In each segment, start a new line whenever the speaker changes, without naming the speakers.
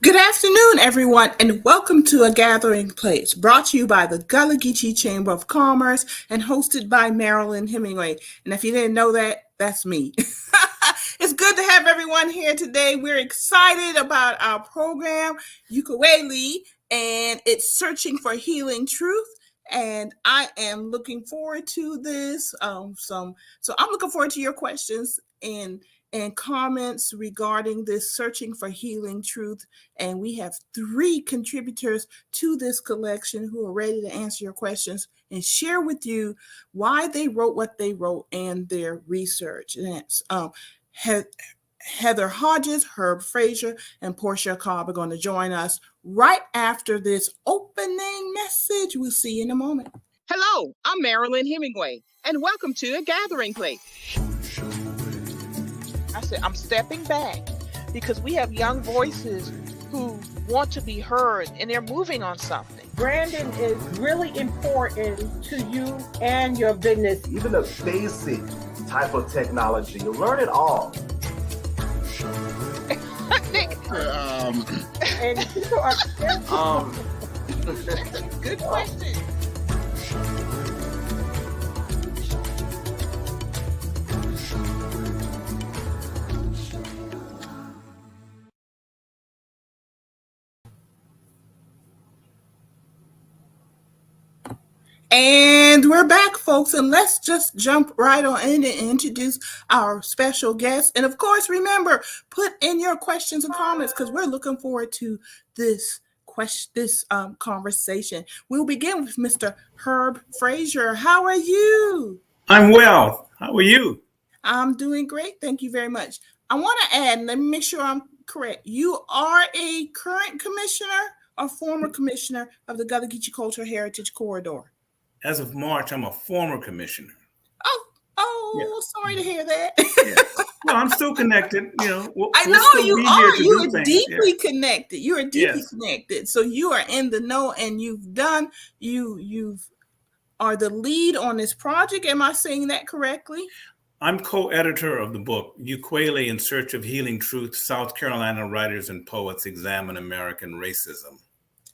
Good afternoon, everyone, and welcome to A Gathering Place, brought to you by the Gullah Geechee Chamber of Commerce and hosted by Marilyn Hemingway. And if you didn't know that, that's me. It's good to have everyone here today. We're excited about our program, Ukweli, and it's Searching for Healing Truth. And I am looking forward to this. So I'm looking forward to your questions and comments regarding this Searching for Healing Truth. And we have 3 contributors to this collection who are ready to answer your questions and share with you why they wrote what they wrote and their research. And it's Heather Hodges, Herb Frazier, and Portia Cobb are going to join us right after this opening message. We'll see you in a moment. Hello, I'm Marilyn Hemingway, and welcome to A Gathering Place. I said, I'm stepping back because we have young voices who want to be heard and they're moving on something.
Branding is really important to you and your business.
Even a basic type of technology, you'll learn it all.
And people are
Good question. And we're back, folks, and let's just jump right on in and introduce our special guest. And of course, remember, put in your questions and comments because we're looking forward to this conversation. We'll begin with Mr. Herb Frazier. How are you?
I'm well. How are you?
I'm doing great. Thank you very much. I want to add, let me make sure I'm correct. You are a current commissioner or former commissioner of the Gullah Geechee Cultural Heritage Corridor?
As of March, I'm a former commissioner.
Oh, Sorry to hear that.
Yeah. Well, I'm still connected.
I know you are. You are deeply connected. You are deeply connected. So you are in the know, and you are the lead on this project. Am I saying that correctly?
I'm co-editor of the book, Ukweli in Search of Healing Truth, South Carolina Writers and Poets Examine American Racism.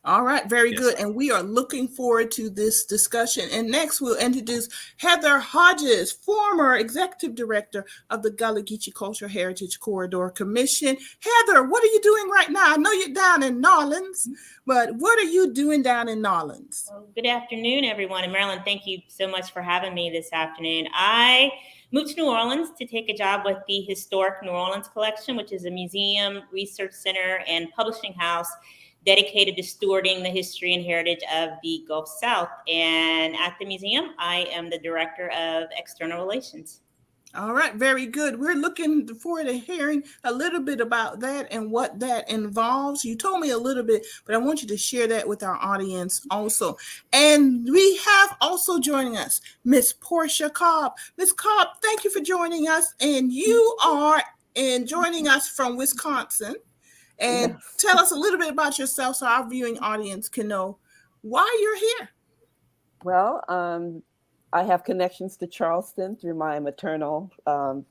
All right, very good. And we are looking forward to this discussion. And next, we'll introduce Heather Hodges, former executive director of the Gullah Geechee Cultural Heritage Corridor Commission. Heather, what are you doing right now? I know you're down in New Orleans, but what are you doing down in New Orleans?
Well, good afternoon, everyone. And Marilyn, thank you so much for having me this afternoon. I moved to New Orleans to take a job with the Historic New Orleans Collection, which is a museum, research center, and publishing house dedicated to stewarding the history and heritage of the Gulf South. And at the museum, I am the director of external relations.
All right, very good. We're looking forward to hearing a little bit about that and what that involves. You told me a little bit, but I want you to share that with our audience also. And we have also joining us Miss Portia Cobb. Miss Cobb, thank you for joining us. And you are joining us from Wisconsin. And tell us a little bit about yourself so our viewing audience can know why you're here.
Well, I have connections to Charleston through my maternal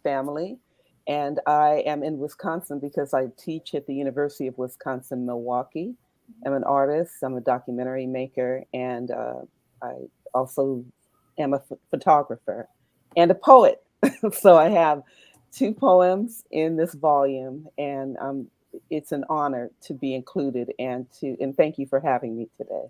family, and I am in Wisconsin because I teach at the University of Wisconsin-Milwaukee. I'm an artist, I'm a documentary maker, and I also am a photographer and a poet. So I have 2 poems in this volume, and it's an honor to be included and thank you for having me today.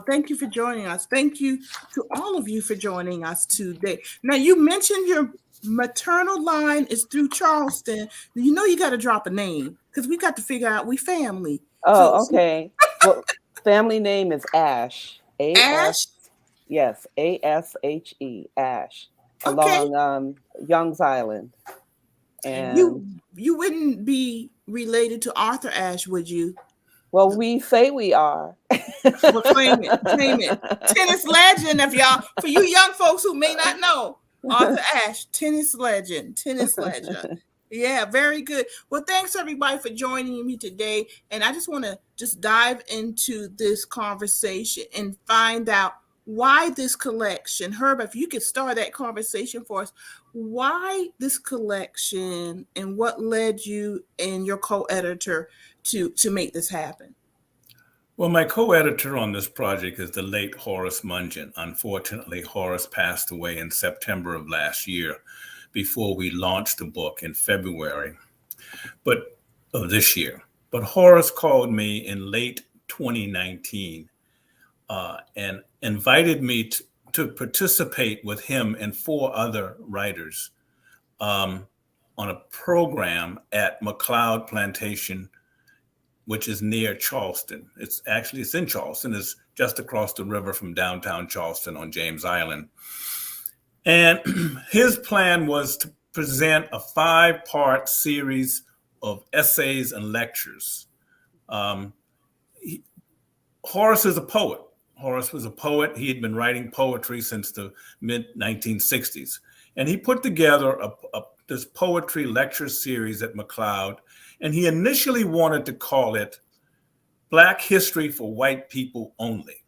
Thank you for joining us. Thank you to all of you for joining us today. Now, you mentioned your maternal line is through Charleston. You got to drop a name because we got to figure out we family.
Okay. Well, family name is Ash.
Ash?
Yes, A-S-H-E, Ash,
Okay.
along Young's Island. And
you wouldn't be related to Arthur Ashe, would you?
Well, we say we are.
Well, claim it. Tennis legend, for you young folks who may not know, Arthur Ashe, tennis legend. Yeah, very good. Well, thanks everybody for joining me today. And I just want to dive into this conversation and find out why this collection? Herb, if you could start that conversation for us, why this collection and what led you and your co-editor to make this happen?
Well, my co-editor on this project is the late Horace Mungin. Unfortunately, Horace passed away in September of last year before we launched the book in February of this year. But Horace called me in late 2019 and invited me to participate with him and 4 other writers on a program at McLeod Plantation, which is near Charleston. It's in Charleston. It's just across the river from downtown Charleston on James Island. And his plan was to present a 5-part series of essays and lectures. Horace is a poet. Horace was a poet. He had been writing poetry since the mid-1960s. And he put together this poetry lecture series at McLeod. And he initially wanted to call it Black History for White People Only,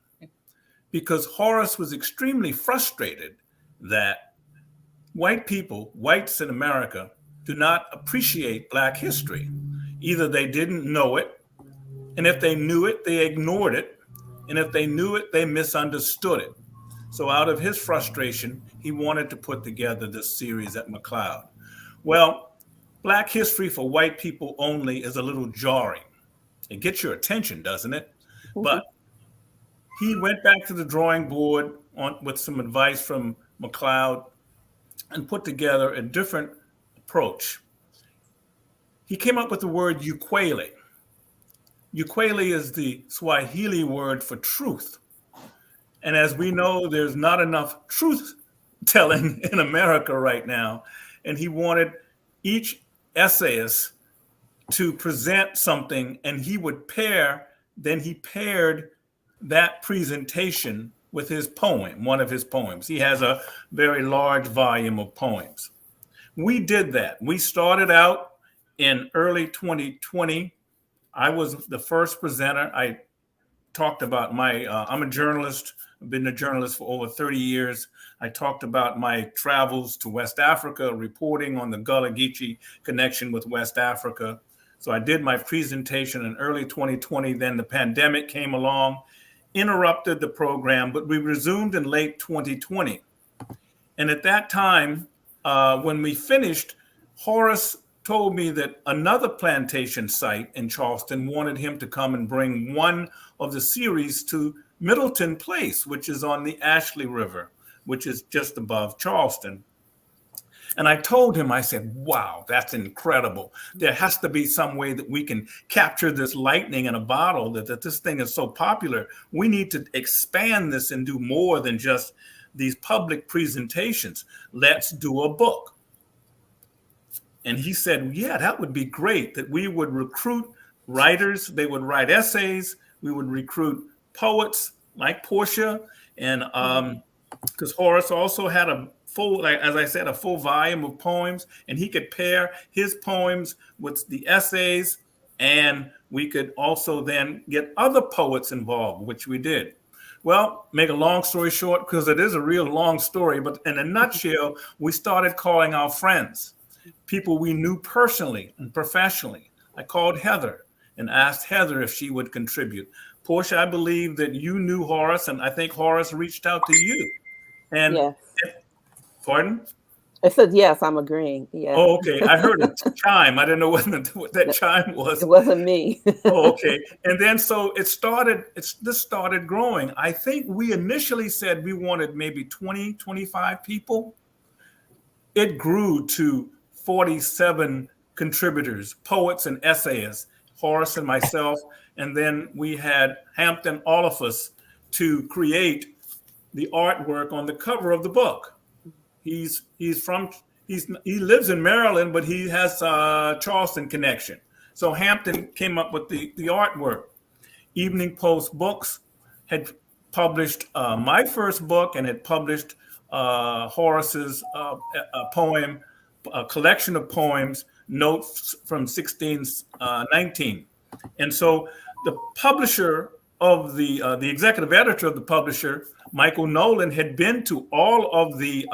because Horace was extremely frustrated that whites in America, do not appreciate Black history. Either they didn't know it, and if they knew it, they ignored it, and if they knew it, they misunderstood it. So out of his frustration, he wanted to put together this series at McLeod. Well, Black History for White People Only is a little jarring. It gets your attention, doesn't it? Mm-hmm. But he went back to the drawing board with some advice from McLeod and put together a different approach. He came up with the word Ukweli. Ukweli is the Swahili word for truth. And as we know, there's not enough truth telling in America right now. And he wanted each essayist to present something, and he paired that presentation with his poem, one of his poems. He has a very large volume of poems. We did that. We started out in early 2020. I was the first presenter. I talked about I'm a journalist. I've been a journalist for over 30 years. I talked about my travels to West Africa, reporting on the Gullah Geechee connection with West Africa. So I did my presentation in early 2020. Then the pandemic came along, interrupted the program, but we resumed in late 2020. And at that time, when we finished, Horace told me that another plantation site in Charleston wanted him to come and bring one of the series to Middleton Place, which is on the Ashley River, which is just above Charleston. And I told him, I said, wow, that's incredible. There has to be some way that we can capture this lightning in a bottle, that this thing is so popular. We need to expand this and do more than just these public presentations. Let's do a book. And he said, yeah, that would be great, that we would recruit writers. They would write essays. We would recruit poets like Portia. And because Horace also had a full, like, as I said, a full volume of poems, and he could pair his poems with the essays. And we could also then get other poets involved, which we did. Well, make a long story short, because it is a real long story, but in a nutshell, we started calling our friends, people we knew personally and professionally. I called Heather and asked Heather if she would contribute. Portia, I believe that you knew Horace, and I think Horace reached out to you. And
yes.
Pardon?
I said, yes, I'm agreeing. Yeah.
Oh, okay. I heard a chime. I didn't know what that chime was.
It wasn't me.
Oh, okay. And then so this started growing. I think we initially said we wanted maybe 20, 25 people. It grew to 47 contributors, poets and essayists, Horace and myself. And then we had Hampton Olafus to create the artwork on the cover of the book. He lives in Maryland, but he has a Charleston connection. So Hampton came up with the artwork. Evening Post Books had published my first book and had published Horace's poem, a collection of poems, notes from 1619. And so the publisher of the executive editor of the publisher Michael Nolan had been to all of the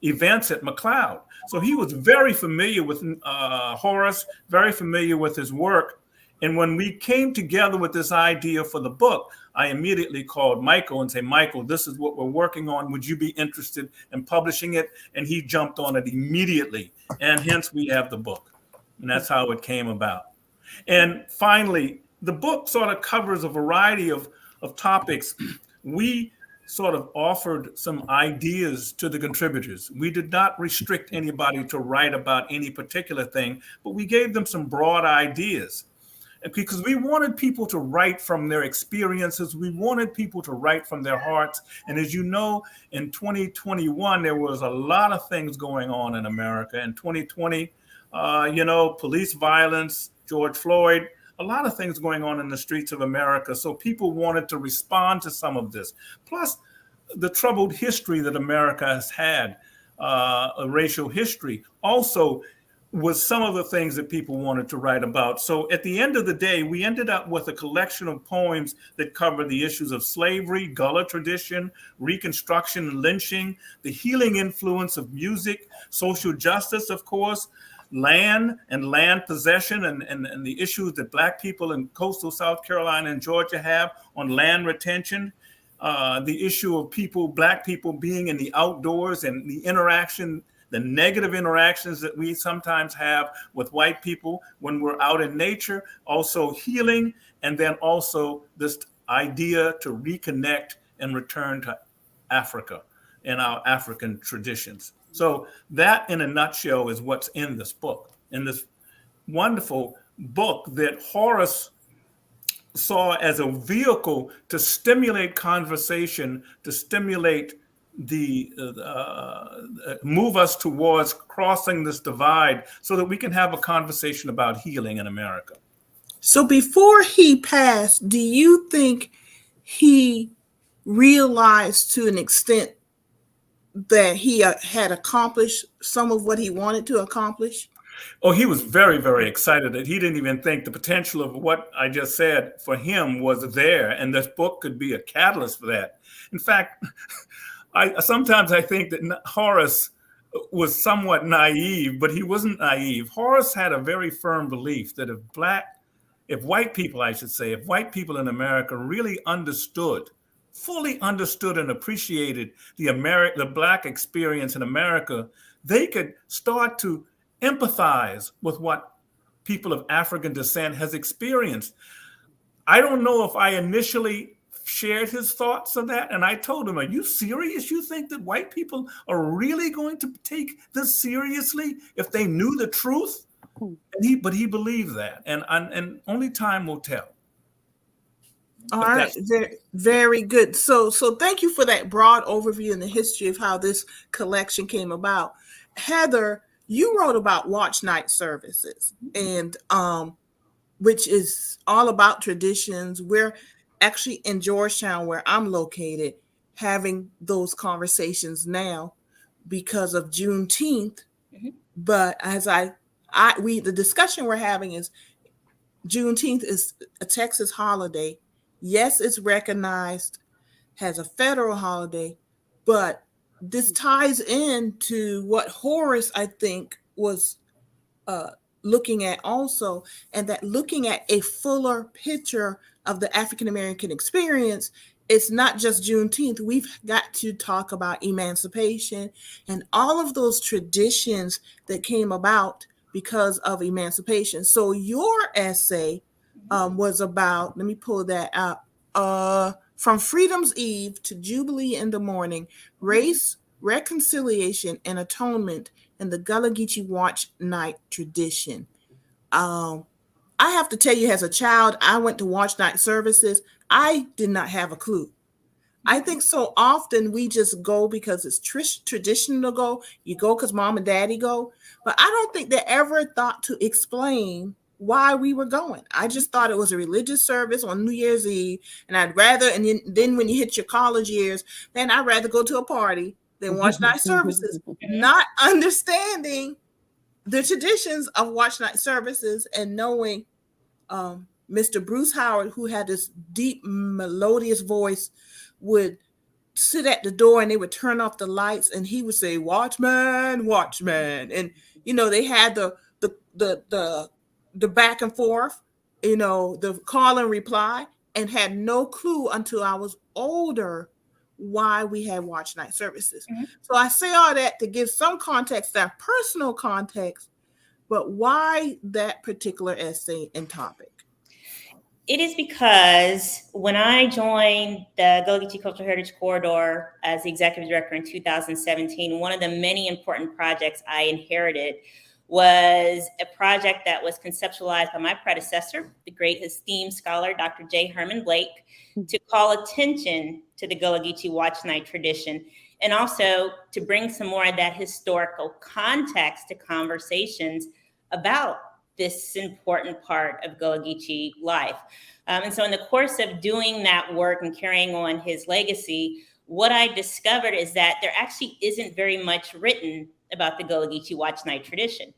events at McLeod. So he was very familiar with Horace, very familiar with his work. And when we came together with this idea for the book, I immediately called Michael and said, Michael, this is what we're working on. Would you be interested in publishing it? And he jumped on it immediately. And hence we have the book. And that's how it came about. And finally, the book sort of covers a variety of topics. We sort of offered some ideas to the contributors. We did not restrict anybody to write about any particular thing, but we gave them some broad ideas because we wanted people to write from their experiences. We wanted people to write from their hearts. And as you know, in 2021, there was a lot of things going on in America. In 2020, police violence, George Floyd, a lot of things going on in the streets of America. So people wanted to respond to some of this. Plus, the troubled history that America has had, a racial history, also was some of the things that people wanted to write about. So at the end of the day, we ended up with a collection of poems that cover the issues of slavery, Gullah tradition, Reconstruction and lynching, the healing influence of music, social justice, of course, land and land possession and the issues that Black people in coastal South Carolina and Georgia have on land retention, the issue of Black people being in the outdoors and the interaction, the negative interactions that we sometimes have with white people when we're out in nature, also healing, and then also this idea to reconnect and return to Africa and our African traditions. So that, in a nutshell, is what's in this book, in this wonderful book that Horace saw as a vehicle to stimulate conversation, to stimulate move us towards crossing this divide so that we can have a conversation about healing in America.
So before he passed, do you think he realized to an extent that he had accomplished some of what he wanted to accomplish?
Oh, he was very, very excited that he didn't even think the potential of what I just said for him was there. And this book could be a catalyst for that. In fact, sometimes I think that Horace was somewhat naive, but he wasn't naive. Horace had a very firm belief that if white people in America really fully understood and appreciated the Black experience in America, they could start to empathize with what people of African descent has experienced. I don't know if I initially shared his thoughts on that, and I told him, are you serious? You think that white people are really going to take this seriously if they knew the truth? But he believed that, and only time will tell.
All right, very, very good. So thank you for that broad overview and the history of how this collection came about. Heather, you wrote about watch night services, and which is all about traditions. We're actually in Georgetown, where I'm located, having those conversations now because of Juneteenth. Mm-hmm. But as the discussion we're having is Juneteenth is a Texas holiday. Yes, it's recognized as a federal holiday, but this ties into what Horace, I think, was looking at also, and that looking at a fuller picture of the African-American experience, it's not just Juneteenth. We've got to talk about emancipation and all of those traditions that came about because of emancipation. So your essay was about, let me pull that out, from Freedom's Eve to Jubilee in the Morning, Race, Reconciliation, and Atonement in the Gullah Geechee Watch Night Tradition. I have to tell you, as a child, I went to watch night services. I did not have a clue. I think so often we just go because it's traditional to go. You go because mom and daddy go. But I don't think they ever thought to explain why we were going. I just thought it was a religious service on New Year's Eve. And then when you hit your college years, then I'd rather go to a party than watch night services, not understanding the traditions of watch night services and knowing Mr. Bruce Howard, who had this deep melodious voice, would sit at the door and they would turn off the lights and he would say, "Watchman, watchman." And, they had the back and forth, the call and reply, and had no clue until I was older why we had watch night services.
Mhm.
So I say all that to give some context, that personal context, but why that particular essay and topic?
It is because when I joined the Gullah Geechee Cultural Heritage Corridor as the executive director in 2017, one of the many important projects I inherited was a project that was conceptualized by my predecessor, the great esteemed scholar, Dr. J. Herman Blake, to call attention to the Gullah Geechee Watch Night tradition, and also to bring some more of that historical context to conversations about this important part of Gullah Geechee life. And so in the course of doing that work and carrying on his legacy, what I discovered is that there actually isn't very much written about the Gullah Geechee Watch Night tradition.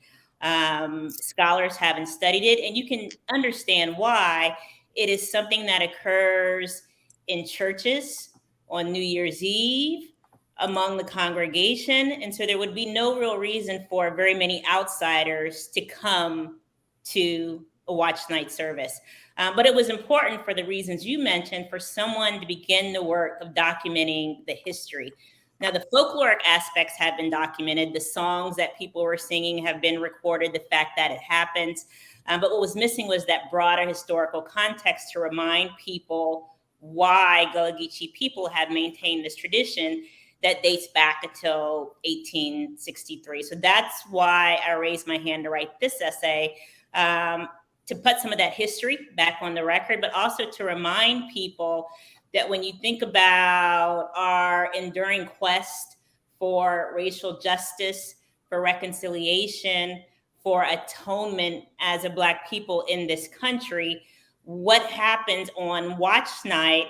Scholars haven't studied it, and you can understand why. It is something that occurs in churches on New Year's Eve, among the congregation, and so there would be no real reason for very many outsiders to come to a watch night service. But it was important for the reasons you mentioned, for someone to begin the work of documenting the history. Now, the folkloric aspects have been documented. The songs that people were singing have been recorded, the fact that it happens. But what was missing was that broader historical context to remind people why Gullah Geechee people have maintained this tradition that dates back until 1863. So that's why I raised my hand to write this essay, to put some of that history back on the record, but also to remind people that when you think about our enduring quest for racial justice, for reconciliation, for atonement as a Black people in this country, what happens on watch night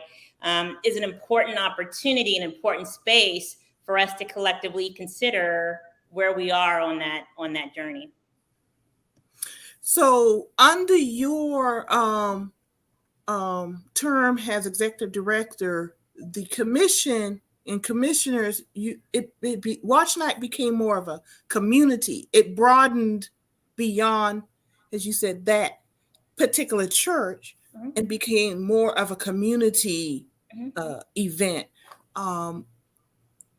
is an important opportunity, an important space for us to collectively consider where we are on that journey.
So under your term as executive director, the commission and commissioners, Watch Night became more of a community. It broadened beyond, as you said, that particular church, and became more of a community event.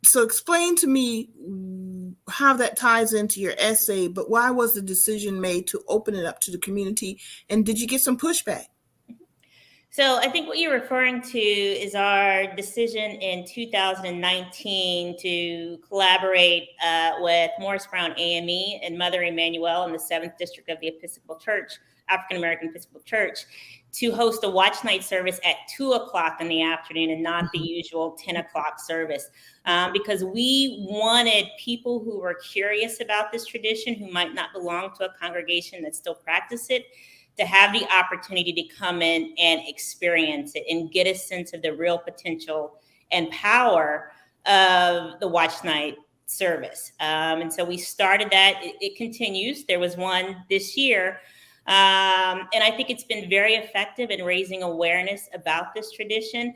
So explain to me how that ties into your essay, but why was the decision made to open it up to the community? And did you get some pushback?
So I think what you're referring to is our decision in 2019 to collaborate with Morris Brown AME and Mother Emanuel in the 7th District of the Episcopal Church, African American Episcopal Church, to host a watch night service at 2:00 in the afternoon and not the usual 10 o'clock service. Because we wanted people who were curious about this tradition, who might not belong to a congregation that still practice it, to have the opportunity to come in and experience it and get a sense of the real potential and power of the watch night service. And so we started that. It continues. There was one this year. And I think it's been very effective in raising awareness about this tradition,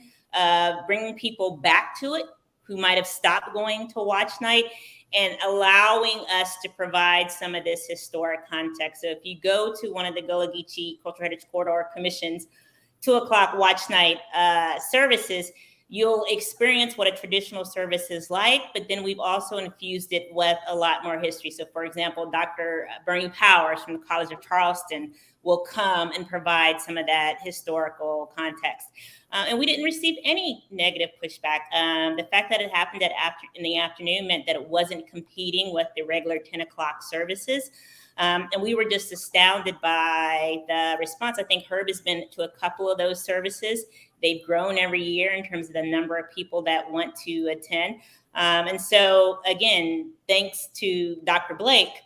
bringing people back to it who might have stopped going to watch night, and allowing us to provide some of this historic context. So if you go to one of the Gullah Geechee Cultural Heritage Corridor Commission's 2:00 watch night services, you'll experience what a traditional service is like, but then we've also infused it with a lot more history. So for example, Dr. Bernie Powers from the College of Charleston will come and provide some of that historical context. And we didn't receive any negative pushback. The fact that it happened in the afternoon meant that it wasn't competing with the regular 10 o'clock services. And we were just astounded by the response. I think Herb has been to a couple of those services. They've grown every year in terms of the number of people that want to attend. And so, again, thanks to Dr. Blake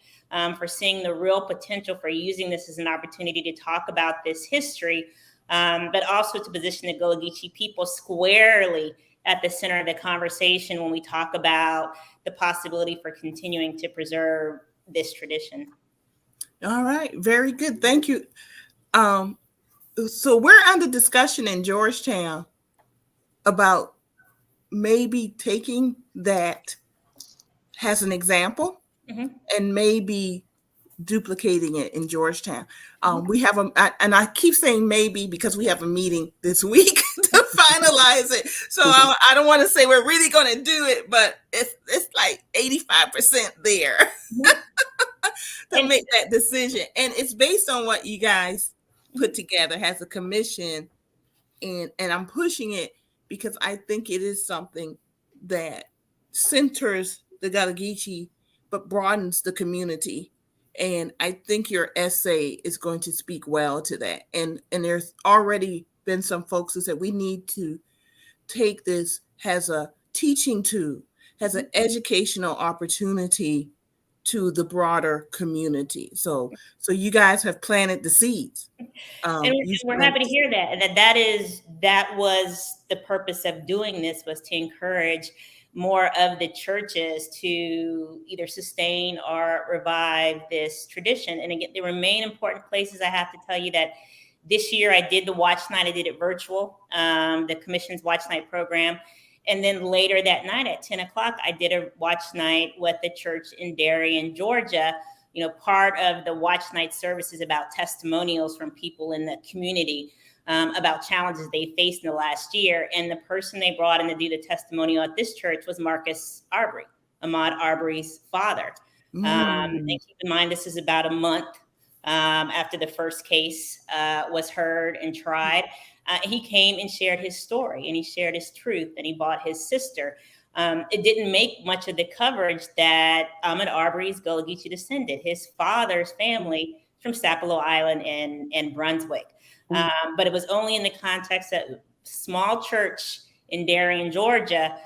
for seeing the real potential for using this as an opportunity to talk about this history, but also to position the Gullah Geechee people squarely at the center of the conversation when we talk about the possibility for continuing to preserve this tradition.
All right, very good. Thank you. So we're under discussion in Georgetown about maybe taking that as an example and maybe duplicating it in Georgetown. We have and I keep saying maybe because we have a meeting this week to finalize it. So I don't want to say we're really going to do it, but it's like 85% there to make that decision. And it's based on what you guys put together as a commission. And I'm pushing it because I think it is something that centers the Gullah Geechee, but broadens the community. And I think your essay is going to speak well to that. And there's already been some folks who said we need to take this as a teaching tool, as an educational opportunity to the broader community. So you guys have planted the seeds.
And we're happy to hear that. And that was the purpose of doing this, was to encourage more of the churches to either sustain or revive this tradition. And again, there remain important places. I have to tell you that this year I did the watch night. I did it virtual, the commission's watch night program. And then later that night at 10 o'clock, I did a watch night with the church in Darien, Georgia. You know, part of the watch night service is about testimonials from people in the community about challenges they faced in the last year. And the person they brought in to do the testimonial at this church was Marcus Arbery, Ahmaud Arbery's father. And keep in mind, this is about a month after the first case was heard and tried. He came and shared his story, and he shared his truth, and he brought his sister. It didn't make much of the coverage that Ahmaud Arbery's Gullah Geechee descended. His father's family from Sapelo Island and Brunswick. But it was only in the context of small church in Darien, Georgia,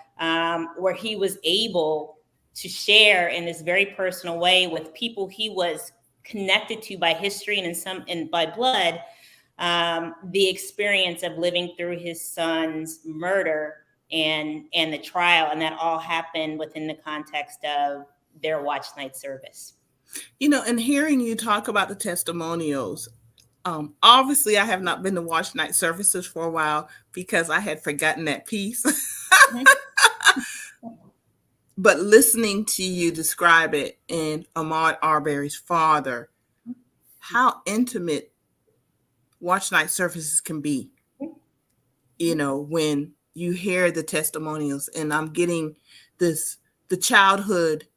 where he was able to share in this very personal way with people he was connected to by history and by blood, the experience of living through his son's murder and the trial. And that all happened within the context of their watch night service.
You know, and hearing you talk about the testimonials, obviously I have not been to watch night services for a while because I had forgotten that piece. But listening to you describe it and Ahmaud Arbery's father, how intimate watch night services can be, you know, when you hear the testimonials. And I'm getting the childhood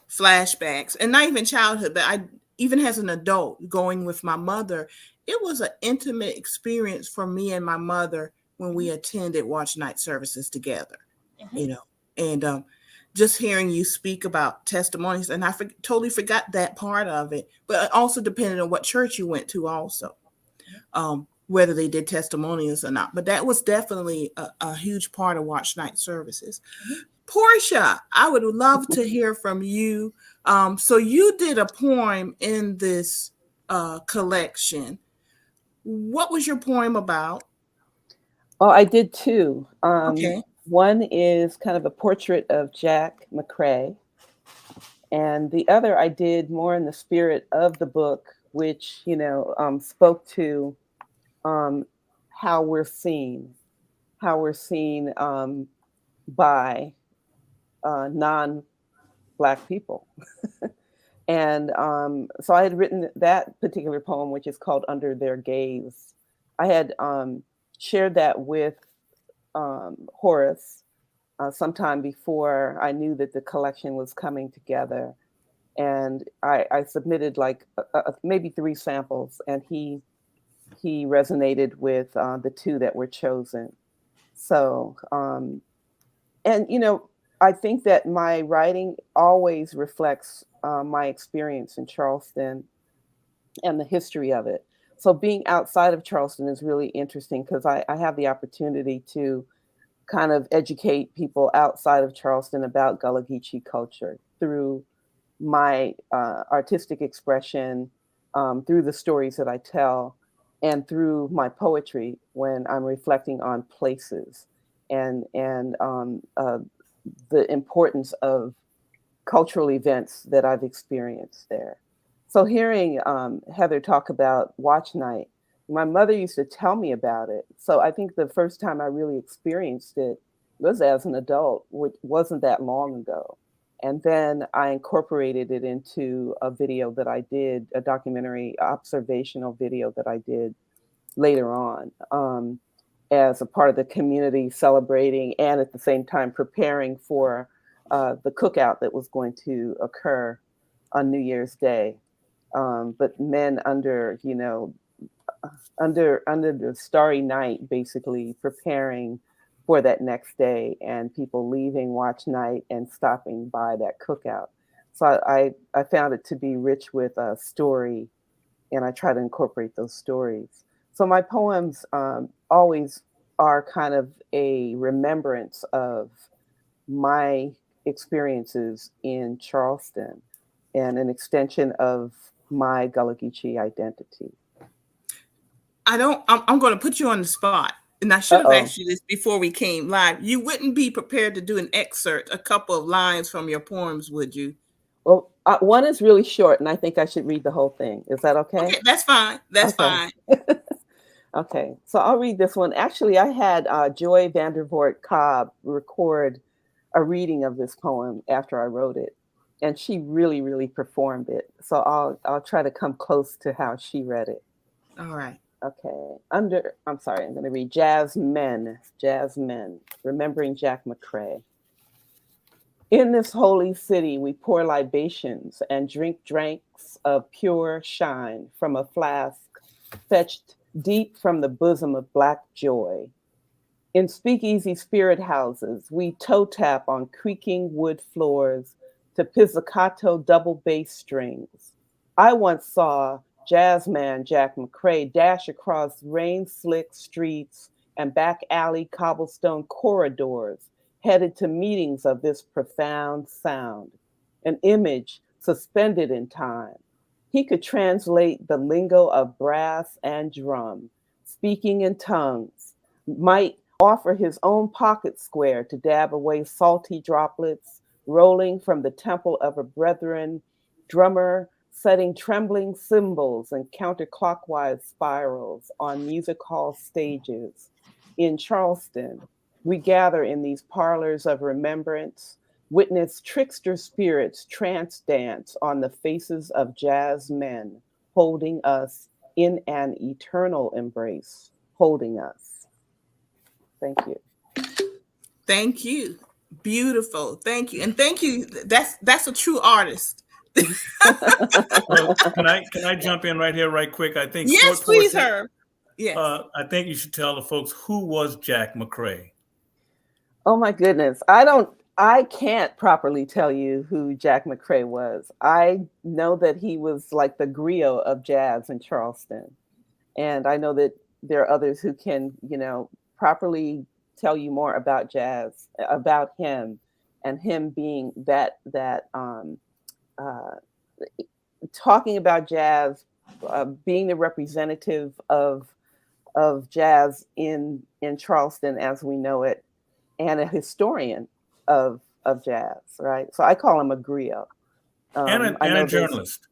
flashbacks, and not even childhood, but I even as an adult going with my mother, it was an intimate experience for me and my mother when we attended watch night services together, you know, and just hearing you speak about testimonies, and I totally forgot that part of it, but it also depended on what church you went to also, whether they did testimonials or not. But that was definitely a huge part of watch night services. Portia, I would love to hear from you. So you did a poem in this collection. What was your poem about?
Oh, I did two.
Okay.
One is kind of a portrait of Jack McCrae, and the other I did more in the spirit of the book, which, you know, spoke to how we're seen by non-Black people. And so I had written that particular poem, which is called Under Their Gaze. I had shared that with Horace sometime before I knew that the collection was coming together. And I submitted like maybe 3 samples, and he resonated with the 2 that were chosen. So, and, you know, I think that my writing always reflects my experience in Charleston and the history of it. So being outside of Charleston is really interesting because I have the opportunity to kind of educate people outside of Charleston about Gullah Geechee culture through my artistic expression, through the stories that I tell, and through my poetry when I'm reflecting on places and the importance of cultural events that I've experienced there. So hearing Heather talk about watch night, my mother used to tell me about it. So I think the first time I really experienced it was as an adult, which wasn't that long ago. And then I incorporated it into a video that I did, a documentary observational video that I did later on, as a part of the community celebrating and at the same time preparing for the cookout that was going to occur on New Year's Day. But men under, under the starry night, basically preparing for that next day, and people leaving watch night and stopping by that cookout. So I found it to be rich with a story, and I try to incorporate those stories. So my poems always are kind of a remembrance of my experiences in Charleston and an extension of my Gullah Geechee identity.
I'm going to put you on the spot. And I should have asked you this before we came live. You wouldn't be prepared to do an excerpt, a couple of lines from your poems, would you?
Well, one is really short, and I think I should read the whole thing. Is that okay?
Okay, that's fine. That's fine.
Okay, so I'll read this one. Actually, I had Joy Vandervoort Cobb record a reading of this poem after I wrote it, and she really, really performed it. So I'll try to come close to how she read it.
All right.
Okay, I'm going to read Jazz Men, remembering Jack McCrae. In this holy city, we pour libations and drink drinks of pure shine from a flask fetched deep from the bosom of Black joy. In speakeasy spirit houses, we toe tap on creaking wood floors to pizzicato double bass strings. I once saw jazz man Jack McCrae dash across rain-slick streets and back alley cobblestone corridors, headed to meetings of this profound sound, an image suspended in time. He could translate the lingo of brass and drum, speaking in tongues, might offer his own pocket square to dab away salty droplets rolling from the temple of a brethren, drummer setting trembling cymbals and counterclockwise spirals on music hall stages. In Charleston, we gather in these parlors of remembrance, witness trickster spirits trance dance on the faces of jazz men, holding us in an eternal embrace, holding us. Thank you.
Thank you. Beautiful. Thank you. And thank you. That's a true artist.
Well, can I jump in right here, right quick? I think
yes, please, Herb. Yes.
I think you should tell the folks who was Jack McCrae.
Oh my goodness, I can't properly tell you who Jack McCrae was. I know that he was like the griot of jazz in Charleston, and I know that there are others who can, properly tell you more about jazz, about him, and him being that talking about jazz, being the representative of jazz in Charleston as we know it, and a historian of jazz, right? So I call him a griot.
And a journalist.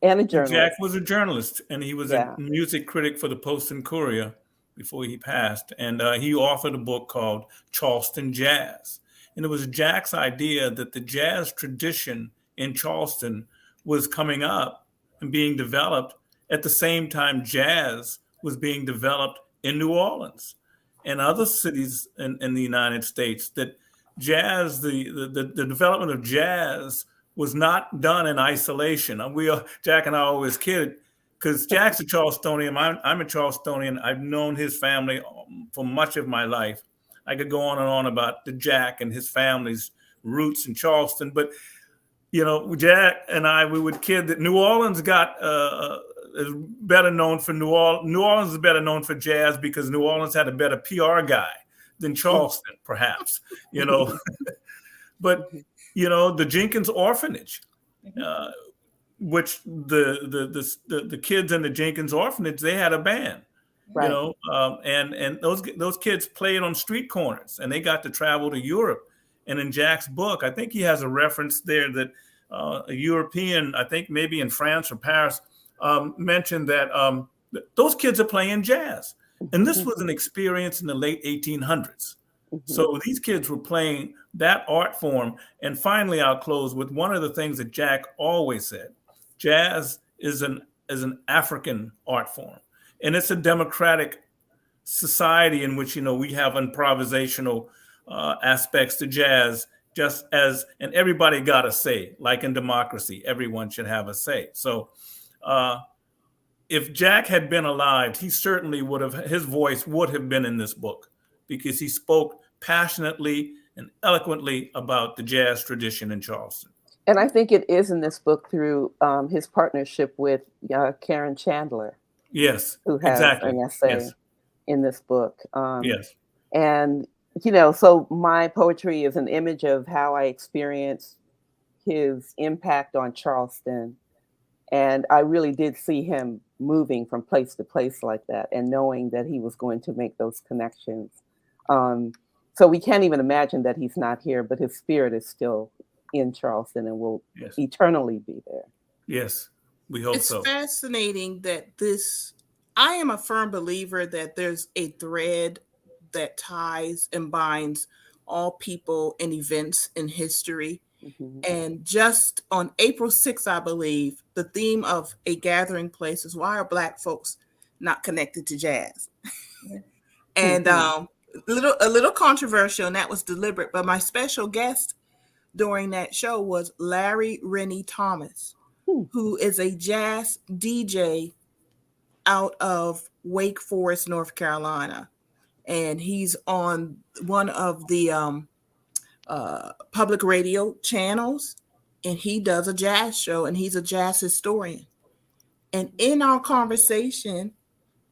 And a journalist.
Jack was a journalist, and he was a music critic for the Post and Courier before he passed. And he authored a book called Charleston Jazz. And it was Jack's idea that the jazz tradition in Charleston was coming up and being developed at the same time jazz was being developed in New Orleans and other cities in the United States, that jazz, the development of jazz was not done in isolation. Jack and I always kid, because Jack's a Charlestonian, I'm a Charlestonian. I've known his family for much of my life. I could go on and on about the Jack and his family's roots in Charleston, but Jack and I, we would kid that New Orleans is better known for New Orleans is better known for jazz because New Orleans had a better PR guy than Charleston, perhaps, But, the Jenkins Orphanage, which the kids in the Jenkins Orphanage, they had a band,
right.
And those kids played on street corners, and they got to travel to Europe. And in Jack's book, I think he has a reference there that a European, I think maybe in France or Paris, mentioned that those kids are playing jazz. And this was an experience in the late 1800s. So these kids were playing that art form. And finally, I'll close with one of the things that Jack always said. Jazz is an African art form, and it's a democratic society in which, we have improvisational aspects to jazz, just as, and everybody got a say, like in democracy, everyone should have a say. So if Jack had been alive, he certainly would have, his voice would have been in this book, because he spoke passionately and eloquently about the jazz tradition in Charleston.
And I think it is in this book through his partnership with Karen Chandler.
Yes,
who has
exactly.
an essay
Yes.
in this book.
Yes.
And, so my poetry is an image of how I experienced his impact on Charleston. And I really did see him moving from place to place like that, and knowing that he was going to make those connections. So we can't even imagine that he's not here, but his spirit is still in Charleston and will eternally be there.
Yes, we hope
It's
so.
fascinating that I am a firm believer that there's a thread that ties and binds all people and events in history. And just on April 6th, I believe, the theme of A Gathering Place is why are Black folks not connected to jazz? And a little controversial, and that was deliberate. But my special guest during that show was Larry Rennie Thomas, who is a jazz DJ out of Wake Forest, North Carolina. And he's on one of the public radio channels, and he does a jazz show, and he's a jazz historian. And in our conversation,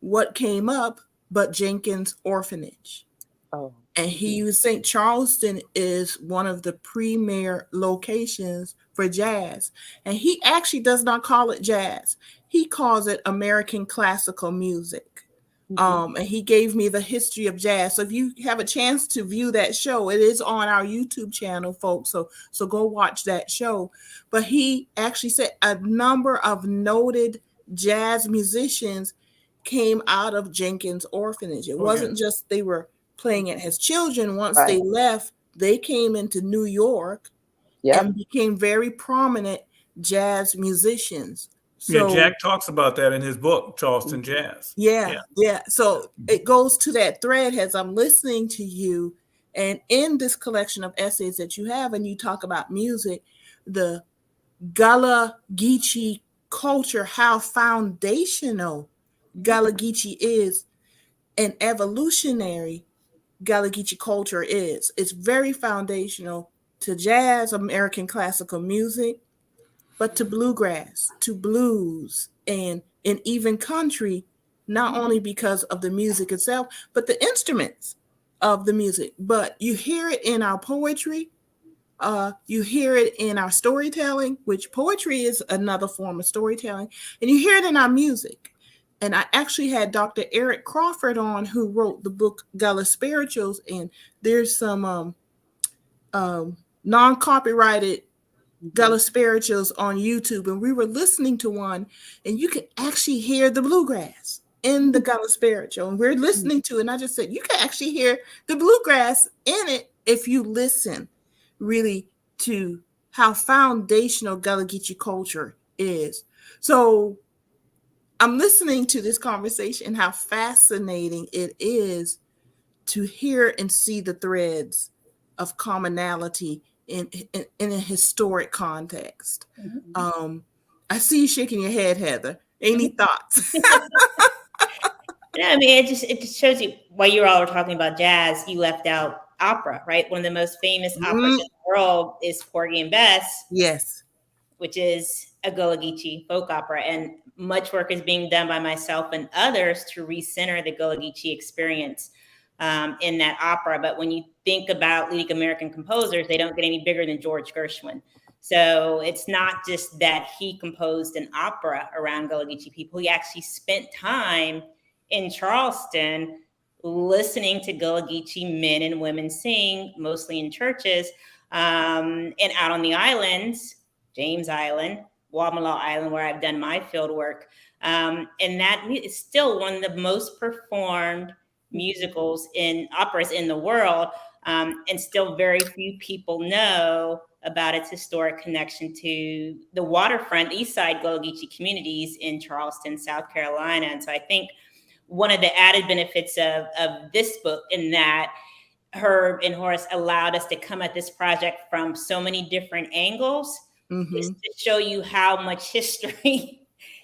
what came up but Jenkins Orphanage. And he was saying Charleston is one of the premier locations for jazz. And he actually does not call it jazz. He calls it American classical music. And he gave me the history of jazz. So if you have a chance to view that show, it is on our YouTube channel, folks. So go watch that show. But he actually said a number of noted jazz musicians came out of Jenkins Orphanage. It wasn't just they were playing it as children. Once they left, they came into New York and became very prominent jazz musicians. So,
Jack talks about that in his book, Charleston Jazz.
Yeah. So it goes to that thread as I'm listening to you, and in this collection of essays that you have, and you talk about music, the Gullah Geechee culture, how foundational Gullah Geechee is, and evolutionary Gullah Geechee culture is. It's very foundational to jazz, American classical music, but to bluegrass, to blues, and even country, not only because of the music itself, but the instruments of the music. But you hear it in our poetry, you hear it in our storytelling, which poetry is another form of storytelling, and you hear it in our music. And I actually had Dr. Eric Crawford on, who wrote the book Gullah Spirituals, and there's some non-copyrighted Gullah Spirituals on YouTube, and we were listening to one, and you could actually hear the bluegrass in the Gullah Spiritual, and we're listening to it, and I just said, you can actually hear the bluegrass in it if you listen really to how foundational Gullah Geechee culture is. So I'm listening to this conversation and how fascinating it is to hear and see the threads of commonality in a historic context. I see you shaking your head, Heather. Any thoughts?
Yeah, I mean, it just shows you while you all were talking about jazz, you left out opera, right? One of the most famous operas in the world is Porgy and Bess.
Yes.
Which is a Gullah Geechee folk opera. And much work is being done by myself and others to recenter the Gullah Geechee experience in that opera. But when you think about leading American composers, they don't get any bigger than George Gershwin. So it's not just that he composed an opera around Gullah Geechee people. He actually spent time in Charleston listening to Gullah Geechee men and women sing, mostly in churches, and out on the islands, James Island, Wamala Island, where I've done my field work. And that is still one of the most performed musicals in operas in the world. And still very few people know about its historic connection to the waterfront East Side Gullah Geechee communities in Charleston, South Carolina. And so I think one of the added benefits of this book in that Herb and Horace allowed us to come at this project from so many different angles is to show you how much history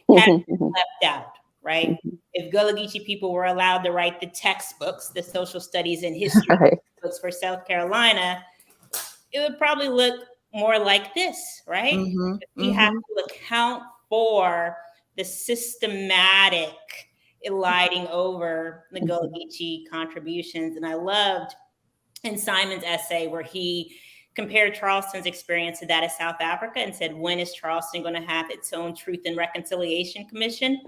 has been left out, right? If Gullah Geechee people were allowed to write the textbooks, the social studies and history books for South Carolina, it would probably look more like this, right? We have to account for the systematic eliding over the Gullah Geechee contributions. And I loved in Simon's essay where he compared Charleston's experience to that of South Africa and said, when is Charleston going to have its own Truth and Reconciliation Commission?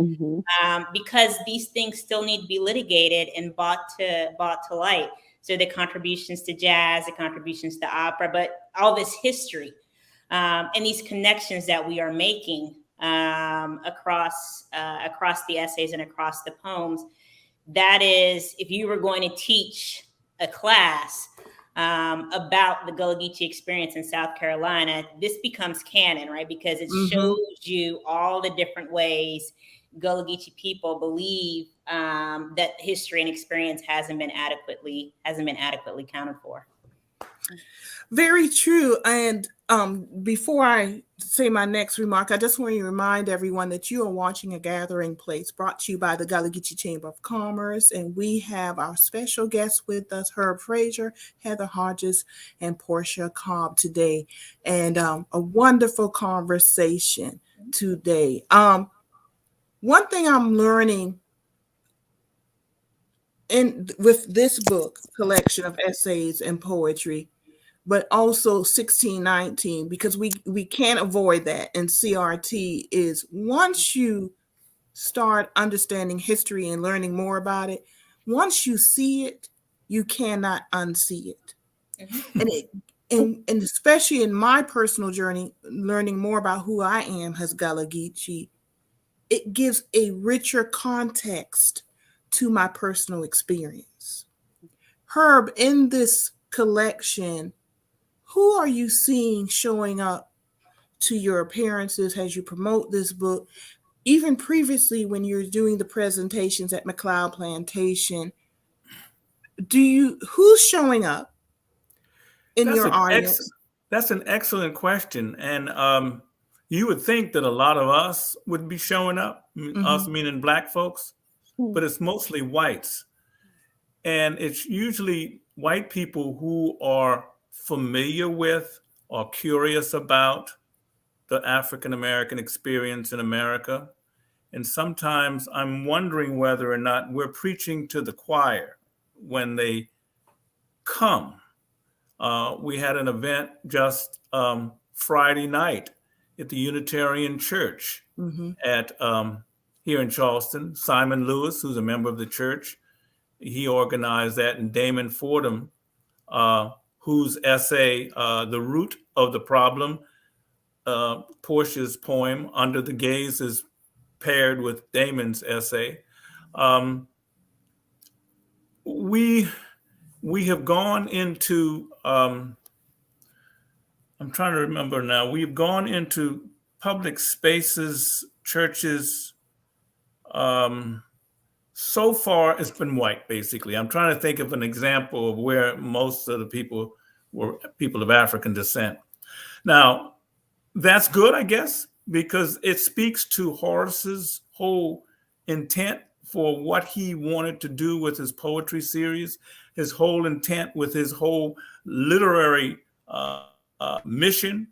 Because these things still need to be litigated and brought to light. So the contributions to jazz, the contributions to opera, but all this history and these connections that we are making across the essays and across the poems. That is, if you were going to teach a class about the Gullah Geechee experience in South Carolina, this becomes canon, right? Because it shows you all the different ways Gullah Geechee people believe that history and experience hasn't been adequately accounted for.
Very true. And before I say my next remark, I just want to remind everyone that you are watching A Gathering Place, brought to you by the Gullah Geechee Chamber of Commerce. And we have our special guests with us, Herb Frazier, Heather Hodges, and Portia Cobb today. And a wonderful conversation today. One thing I'm learning with this book collection of essays and poetry, but also 1619, because we can't avoid that. And CRT is, once you start understanding history and learning more about it, once you see it, you cannot unsee it. And especially in my personal journey, learning more about who I am as Gullah Geechee, it gives a richer context to my personal experience. Herb, in this collection, who are you seeing showing up to your appearances as you promote this book? Even previously, when you're doing the presentations at McLeod Plantation, who's showing up in your audience?
That's an excellent question. And you would think that a lot of us would be showing up, us meaning Black folks, but it's mostly whites. And it's usually white people who are familiar with or curious about the African-American experience in America. And sometimes I'm wondering whether or not we're preaching to the choir when they come. We had an event just Friday night at the Unitarian Church at here in Charleston. Simon Lewis, who's a member of the church, he organized that, and Damon Fordham, whose essay, The Root of the Problem, Portia's poem, Under the Gaze, is paired with Damon's essay. We have gone into, I'm trying to remember now, we've gone into public spaces, churches. So far, it's been white, basically. I'm trying to think of an example of where most of the people were people of African descent. Now, that's good, I guess, because it speaks to Horace's whole intent for what he wanted to do with his poetry series, his whole intent with his whole literary mission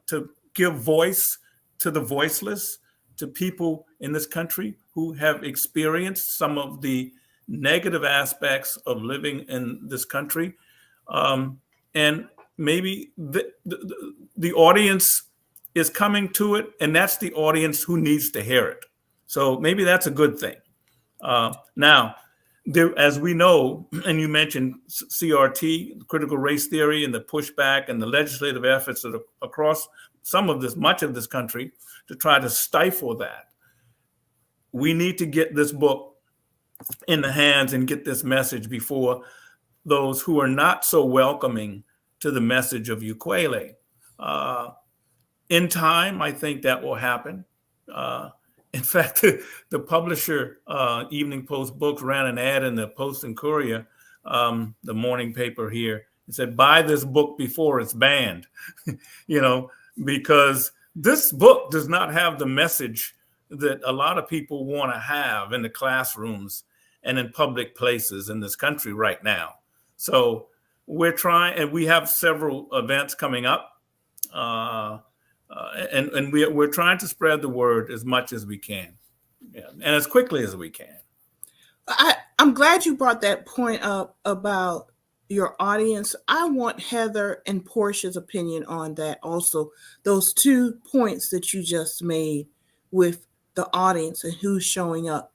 to give voice to the voiceless, to people in this country who have experienced some of the negative aspects of living in this country. And maybe the audience is coming to it, and that's the audience who needs to hear it. So maybe that's a good thing. Now, as we know, and you mentioned CRT, critical race theory, and the pushback and the legislative efforts that are across much of this country to try to stifle that. We need to get this book in the hands and get this message before those who are not so welcoming to the message of Ukweli. In time, I think that will happen. In fact, the publisher, Evening Post Books, ran an ad in the Post and Courier, the morning paper here. It said, "Buy this book before it's banned," because this book does not have the message that a lot of people want to have in the classrooms and in public places in this country right now. So we're trying, and we have several events coming up, and we're trying to spread the word as much as we can, and as quickly as we can.
I'm glad you brought that point up about your audience. I want Heather and Portia's opinion on that also, those 2 points that you just made with the audience and who's showing up.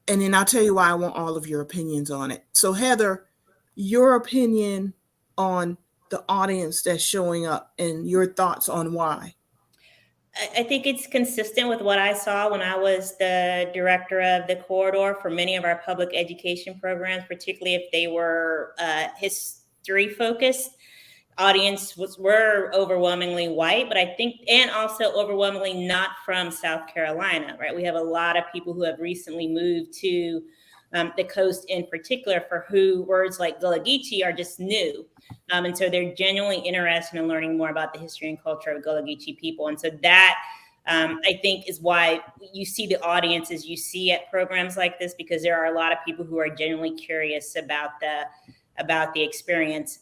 And then I'll tell you why I want all of your opinions on it. So Heather, your opinion on the audience that's showing up and your thoughts on why.
I think it's consistent with what I saw when I was the director of the corridor for many of our public education programs, particularly if they were history focused. Audience were overwhelmingly white, but I think, and also overwhelmingly not from South Carolina, right? We have a lot of people who have recently moved to the coast in particular, for who words like Gullah Geechee are just new. And so they're genuinely interested in learning more about the history and culture of Gullah Geechee people. And so that, I think, is why you see the audiences you see at programs like this, because there are a lot of people who are genuinely curious about the experience.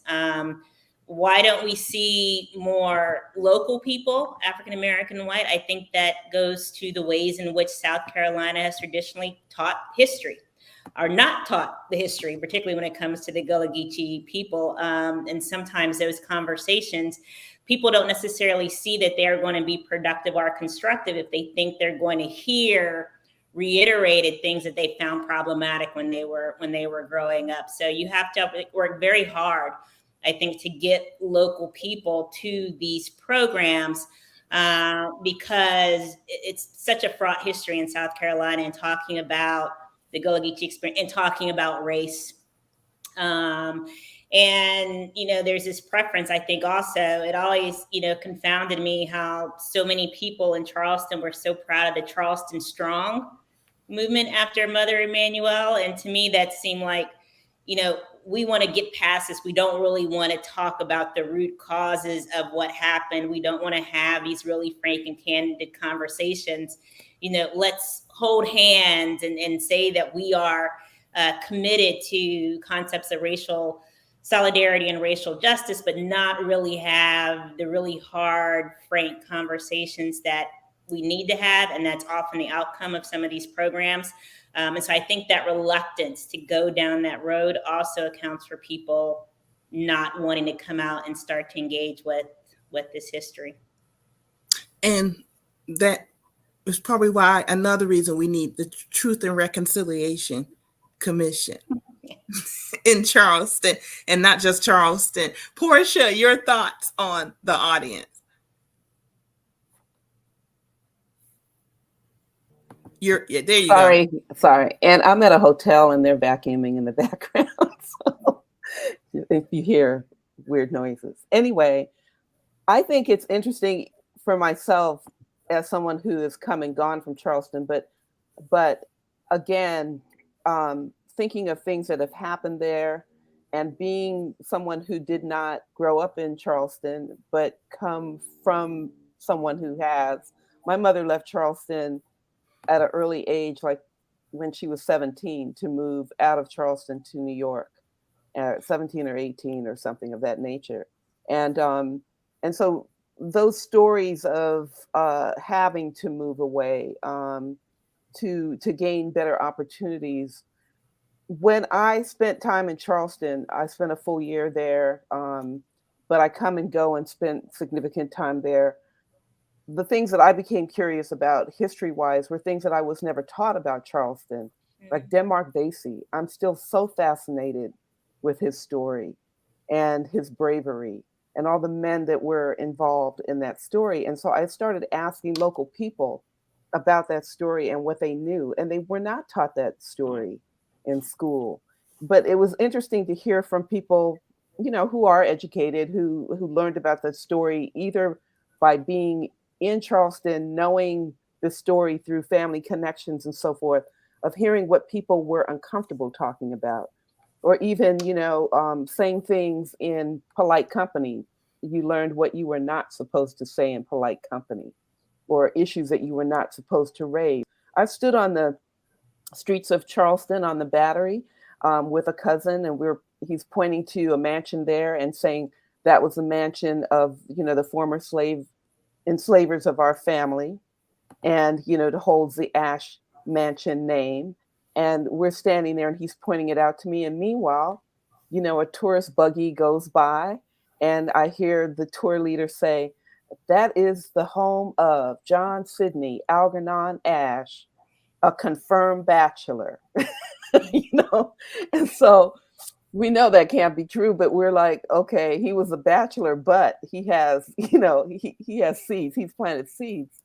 Why don't we see more local people, African-American and white? I think that goes to the ways in which South Carolina has traditionally taught history, are not taught the history, particularly when it comes to the Gullah Geechee people. And sometimes those conversations, people don't necessarily see that they're going to be productive or constructive if they think they're going to hear reiterated things that they found problematic when they were growing up. So you have to work very hard, I think, to get local people to these programs, because it's such a fraught history in South Carolina, and talking about the Gullah Geechee experience and talking about race. And, there's this preference, I think also, it always, confounded me how so many people in Charleston were so proud of the Charleston Strong movement after Mother Emanuel. And to me, that seemed like, we want to get past this. We don't really want to talk about the root causes of what happened. We don't want to have these really frank and candid conversations. Let's hold hands and say that we are committed to concepts of racial solidarity and racial justice, but not really have the really hard, frank conversations that we need to have. And that's often the outcome of some of these programs. And so I think that reluctance to go down that road also accounts for people not wanting to come out and start to engage with this history.
And that is probably why, another reason we need the Truth and Reconciliation Commission in Charleston, and not just Charleston. Portia, your thoughts on the audience? There you go.
Sorry. And I'm at a hotel and they're vacuuming in the background. So if you hear weird noises. Anyway, I think it's interesting for myself as someone who has come and gone from Charleston, but again, thinking of things that have happened there, and being someone who did not grow up in Charleston, but come from someone who has. My mother left Charleston at an early age, like when she was 17, to move out of Charleston to New York, 17 or 18 or something of that nature. And so those stories of having to move away to gain better opportunities. When I spent time in Charleston, I spent a full year there, but I come and go and spent significant time there. The things that I became curious about history-wise were things that I was never taught about Charleston, like Denmark Vesey. I'm still so fascinated with his story and his bravery and all the men that were involved in that story. And so I started asking local people about that story and what they knew. And they were not taught that story in school. But it was interesting to hear from people, who are educated, who learned about the story either by being in Charleston, knowing the story through family connections and so forth, of hearing what people were uncomfortable talking about, or even, saying things in polite company. You learned what you were not supposed to say in polite company, or issues that you were not supposed to raise. I stood on the streets of Charleston on the Battery with a cousin, and he's pointing to a mansion there and saying that was a mansion of, the former enslavers of our family, and, it holds the Ash Mansion name. And we're standing there and he's pointing it out to me. And meanwhile, a tourist buggy goes by, and I hear the tour leader say, "That is the home of John Sidney Algernon Ash, a confirmed bachelor." And so we know that can't be true, but we're like, okay, he was a bachelor, but he has, he has seeds. He's planted seeds.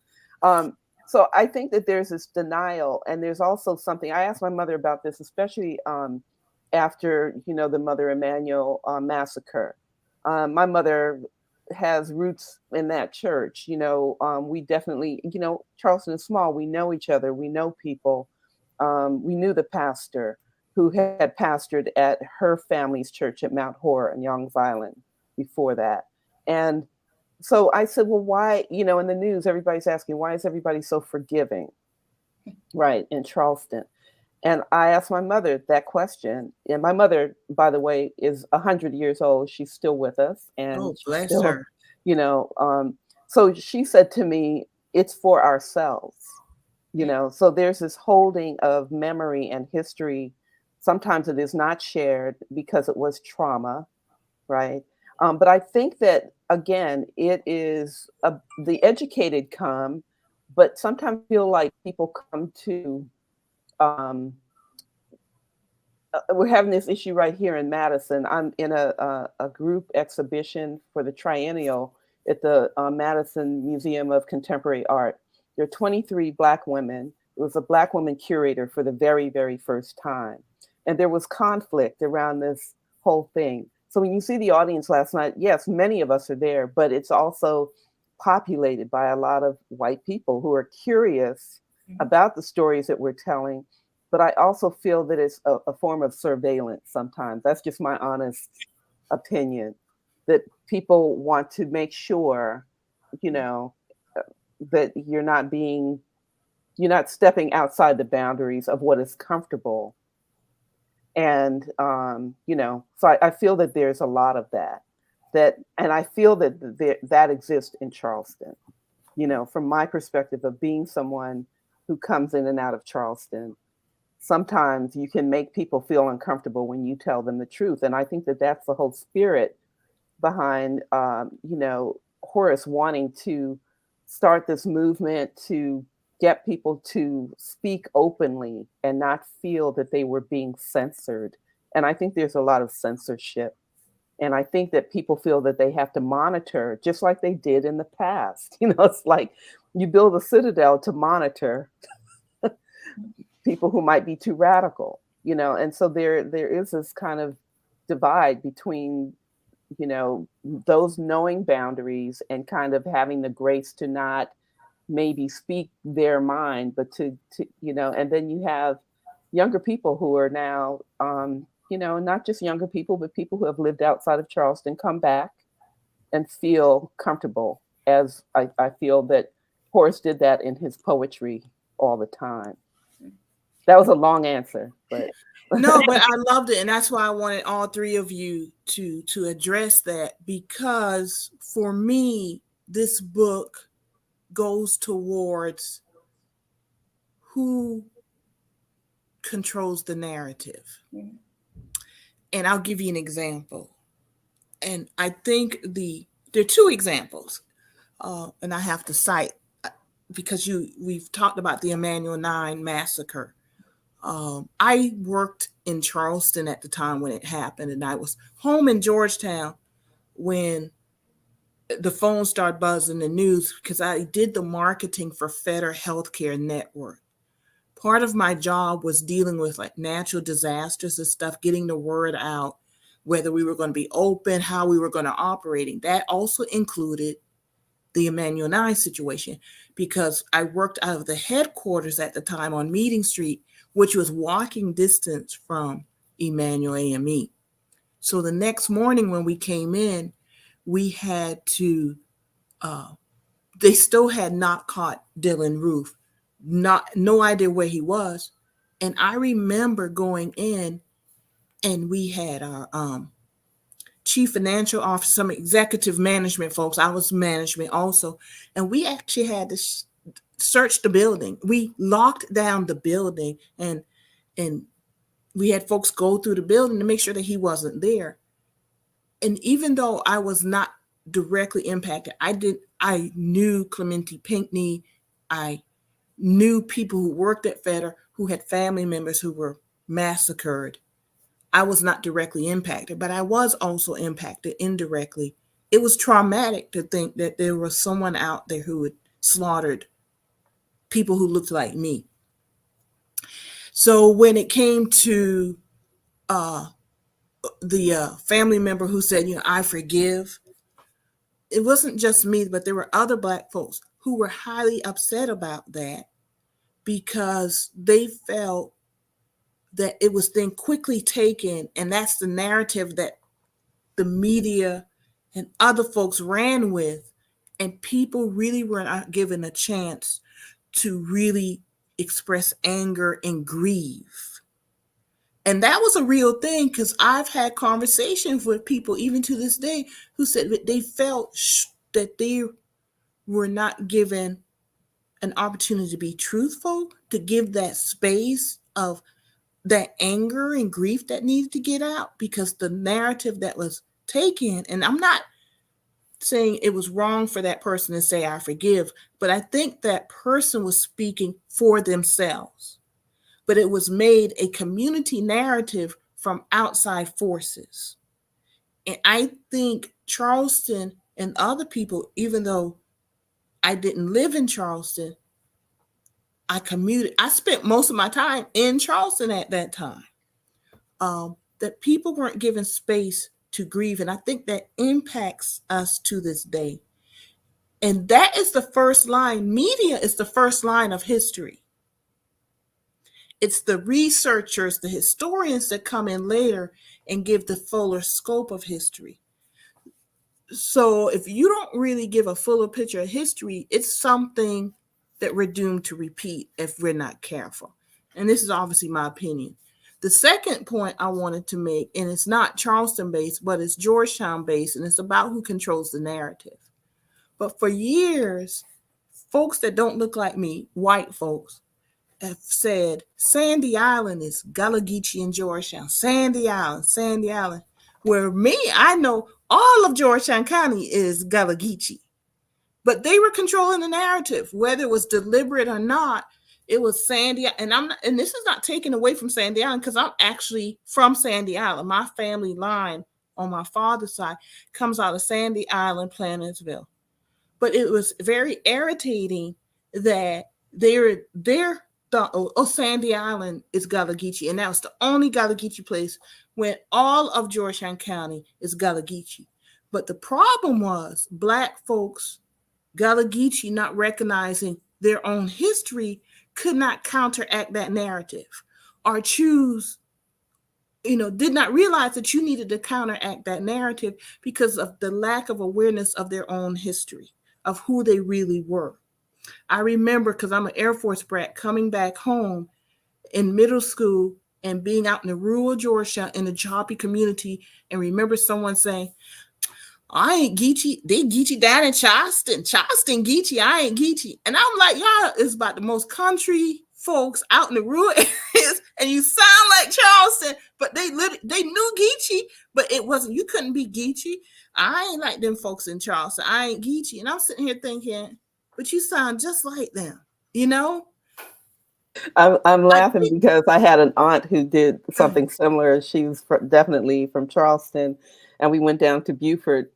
So I think that there's this denial, and there's also something. I asked my mother about this, especially after, the Mother Emanuel massacre. My mother has roots in that church. We definitely, Charleston is small. We know each other. We know people. We knew the pastor who had pastored at her family's church at Mount Horror in Youngs Island before that. And so I said, well, why, in the news, everybody's asking, why is everybody so forgiving, right, in Charleston? And I asked my mother that question. And my mother, by the way, is 100 years old. She's still with us. And
bless
still,
her.
So she said to me, it's for ourselves, so there's this holding of memory and history. Sometimes it is not shared because it was trauma, right? But I think that, again, it is the educated come, but sometimes feel like people come to, we're having this issue right here in Madison. I'm in a group exhibition for the triennial at the Madison Museum of Contemporary Art. There are 23 Black women. It was a Black woman curator for the very, very first time. And there was conflict around this whole thing. So when you see the audience last night, yes, many of us are there, but it's also populated by a lot of white people who are curious about the stories that we're telling. But I also feel that it's a form of surveillance sometimes. That's just my honest opinion, that people want to make sure, that you're not stepping outside the boundaries of what is comfortable. And, so I feel that there's a lot of that, and I feel that exists in Charleston, from my perspective of being someone who comes in and out of Charleston. Sometimes you can make people feel uncomfortable when you tell them the truth. And I think that that's the whole spirit behind, Horace wanting to start this movement to get people to speak openly and not feel that they were being censored. And I think there's a lot of censorship. And I think that people feel that they have to monitor, just like they did in the past. It's like you build a citadel to monitor people who might be too radical, and so there is this kind of divide between, those knowing boundaries and kind of having the grace to not maybe speak their mind, but to and then you have younger people who are now, not just younger people, but people who have lived outside of Charleston come back and feel comfortable, as I feel that Horace did that in his poetry all the time. That was a long answer, but
no, but I loved it. And that's why I wanted all three of you to address that, because for me, this book goes towards who controls the narrative. Mm-hmm. And I'll give you an example. And I think there are two examples, and I have to cite, because we've talked about the Emanuel 9 massacre. I worked in Charleston at the time when it happened, and I was home in Georgetown when the phone started buzzing the news because I did the marketing for Federal Healthcare Network. Part of my job was dealing with like natural disasters and stuff, getting the word out, whether we were going to be open, how we were going to operate. That also included the Emmanuel Nye situation, because I worked out of the headquarters at the time on Meeting Street, which was walking distance from Emmanuel AME. So the next morning when we came in, we had to, they still had not caught Dylan Roof, no idea where he was. And I remember going in, and we had our chief financial officer, some executive management folks. I was management also. And we actually had to search the building. We locked down the building, and we had folks go through the building to make sure that he wasn't there. And even though I was not directly impacted, I knew Clementi Pinckney. I knew people who worked at Federal who had family members who were massacred. I was not directly impacted, but I was also impacted indirectly. It was traumatic to think that there was someone out there who had slaughtered people who looked like me. So when it came to the family member who said, I forgive, it wasn't just me, but there were other Black folks who were highly upset about that, because they felt that it was then quickly taken, and that's the narrative that the media and other folks ran with, and people really were not given a chance to really express anger and grieve. And that was a real thing, because I've had conversations with people, even to this day, who said that they felt that they were not given an opportunity to be truthful, to give that space of that anger and grief that needed to get out, because the narrative that was taken, and I'm not saying it was wrong for that person to say, I forgive, but I think that person was speaking for themselves. But it was made a community narrative from outside forces. And I think Charleston and other people, even though I didn't live in Charleston, I commuted. I spent most of my time in Charleston at that time. That people weren't given space to grieve. And I think that impacts us to this day. And that is the first line. Media is the first line of history. It's the researchers, the historians that come in later and give the fuller scope of history. So if you don't really give a fuller picture of history, it's something that we're doomed to repeat if we're not careful. And this is obviously my opinion. The second point I wanted to make, and it's not Charleston based, but it's Georgetown based, and it's about who controls the narrative. But for years, folks that don't look like me, white folks, have said Sandy Island is Gullah Geechee and Georgetown. Sandy Island, Sandy Island. Where me, I know all of Georgetown County is Gullah Geechee. But they were controlling the narrative, whether it was deliberate or not. It was Sandy, and this is not taken away from Sandy Island, because I'm actually from Sandy Island. My family line on my father's side comes out of Sandy Island, Plantersville. But it was very irritating that Sandy Island is Gullah Geechee, and that was the only Gullah Geechee place when all of Georgetown County is Gullah Geechee. But the problem was Black folks, Gullah Geechee, not recognizing their own history, could not counteract that narrative, or choose, did not realize that you needed to counteract that narrative because of the lack of awareness of their own history, of who they really were. I remember, because I'm an Air Force brat, coming back home in middle school and being out in the rural Georgia in the Joppy community, and remember someone saying, I ain't Geechee. They Geechee down in Charleston. Charleston Geechee. I ain't Geechee. And I'm like, y'all is about the most country folks out in the rural areas, and you sound like Charleston, but they knew Geechee, but it wasn't. You couldn't be Geechee. I ain't like them folks in Charleston. I ain't Geechee. And I'm sitting here thinking, but you sound just like them,
I'm laughing because I had an aunt who did something similar. She was definitely from Charleston. And we went down to Beaufort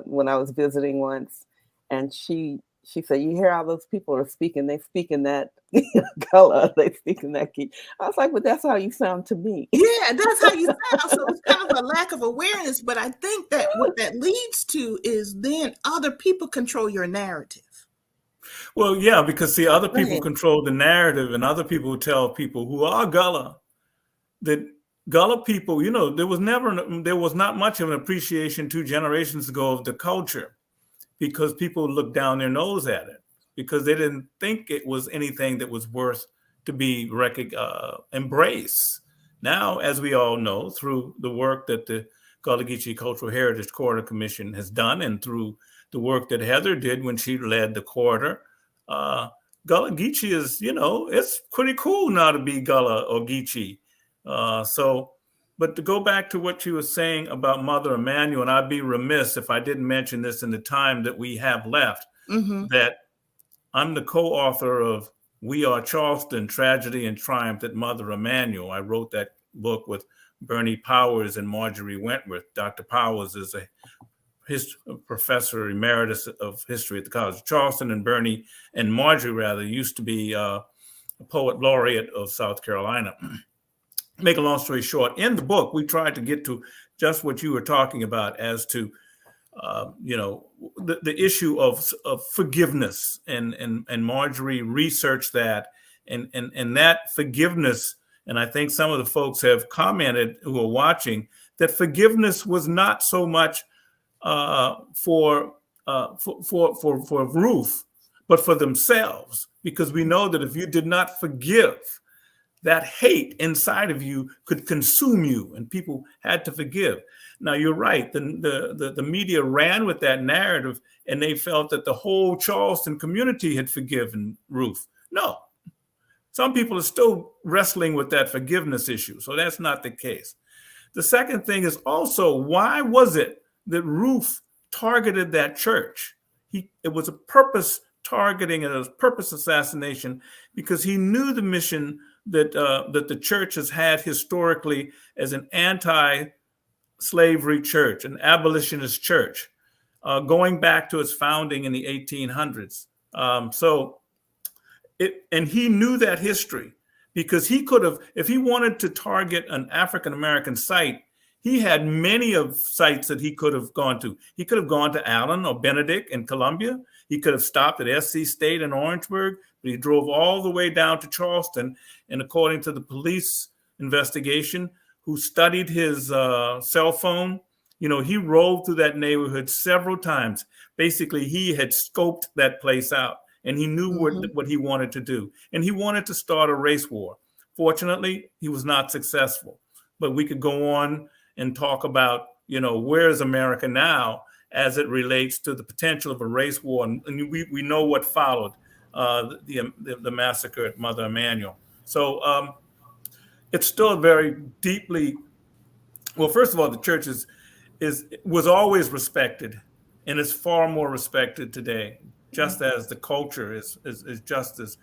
when I was visiting once, and she said, "You hear how those people are speaking? They speak in that color. They speak in that key." I was like, "But that's how you sound to me."
Yeah, that's how you sound. So it's kind of a lack of awareness. But I think that what that leads to is then other people control your narrative.
Well, yeah, because see, other people
Right.
control the narrative, and other people tell people who are Gullah that Gullah people, there was not much of an appreciation 2 generations ago of the culture, because people looked down their nose at it because they didn't think it was anything that was worth to be embraced. Now, as we all know, through the work that the Gullah Geechee Cultural Heritage Corridor Commission has done, and through the work that Heather did when she led the corridor, Gullah Geechee is, it's pretty cool now to be Gullah or Geechee. But to go back to what you were saying about Mother Emanuel, and I'd be remiss if I didn't mention this in the time that we have left, that I'm the co-author of We Are Charleston, Tragedy and Triumph at Mother Emanuel. I wrote that book with Bernie Powers and Marjorie Wentworth. Dr. Powers is a professor emeritus of history at the College of Charleston, and Bernie and Marjorie used to be a poet laureate of South Carolina. Make a long story short, in the book, we tried to get to just what you were talking about as to, the issue of forgiveness, and Marjorie researched that, and that forgiveness. And I think some of the folks have commented who are watching that forgiveness was not so much for Ruth, but for themselves, because we know that if you did not forgive, that hate inside of you could consume you, and people had to forgive. Now, you're right. The media ran with that narrative, and they felt that the whole Charleston community had forgiven Ruth. No, some people are still wrestling with that forgiveness issue. So that's not the case. The second thing is also, why was it that Ruth targeted that church? It was a purpose targeting, and it was purpose assassination, because he knew the mission that the church has had historically as an anti-slavery church, an abolitionist church, going back to its founding in the 1800s. And he knew that history, because he could have, if he wanted to target an African-American site, he had many of sites that he could have gone to. He could have gone to Allen or Benedict in Columbia. He could have stopped at SC State in Orangeburg, but he drove all the way down to Charleston. And according to the police investigation, who studied his cell phone, he rolled through that neighborhood several times. Basically, he had scoped that place out, and he knew what he wanted to do. And he wanted to start a race war. Fortunately, he was not successful. But we could go on and talk about, where is America now as it relates to the potential of a race war. And we know what followed the massacre at Mother Emanuel. So it's still very deeply, well, first of all, the church was always respected, and is far more respected today, just as the culture is just as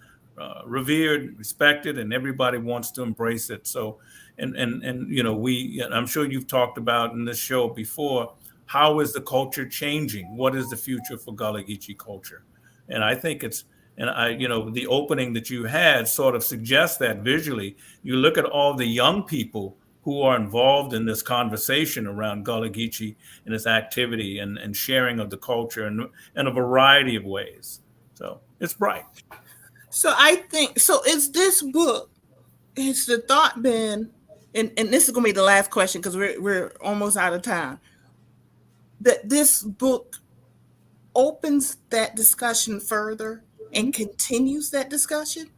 revered, respected, and everybody wants to embrace it. So, and I'm sure you've talked about in this show before, how is the culture changing? What is the future for Gullah Geechee culture? And I think the opening that you had sort of suggests that visually. You look at all the young people who are involved in this conversation around Gullah Geechee and its activity and sharing of the culture in a variety of ways. So it's bright.
So I think, is this book, has the thought been, and this is going to be the last question because we're almost out of time, that this book opens that discussion further and continues that discussion?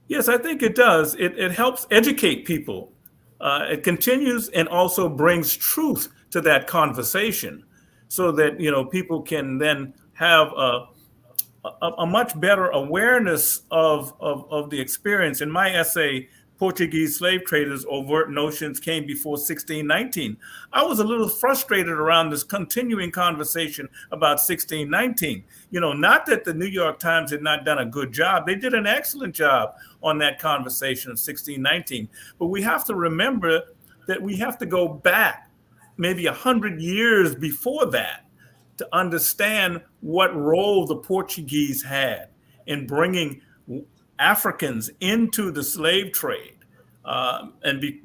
Yes, I think it does. It helps educate people. It continues and also brings truth to that conversation, so that people can then have a much better awareness of the experience. In my essay, Portuguese Slave Traders, Overt Notions Came Before 1619, I was a little frustrated around this continuing conversation about 1619. Not that the New York Times had not done a good job. They did an excellent job on that conversation of 1619. But we have to remember that we have to go back maybe 100 years before that to understand what role the Portuguese had in bringing Africans into the slave trade.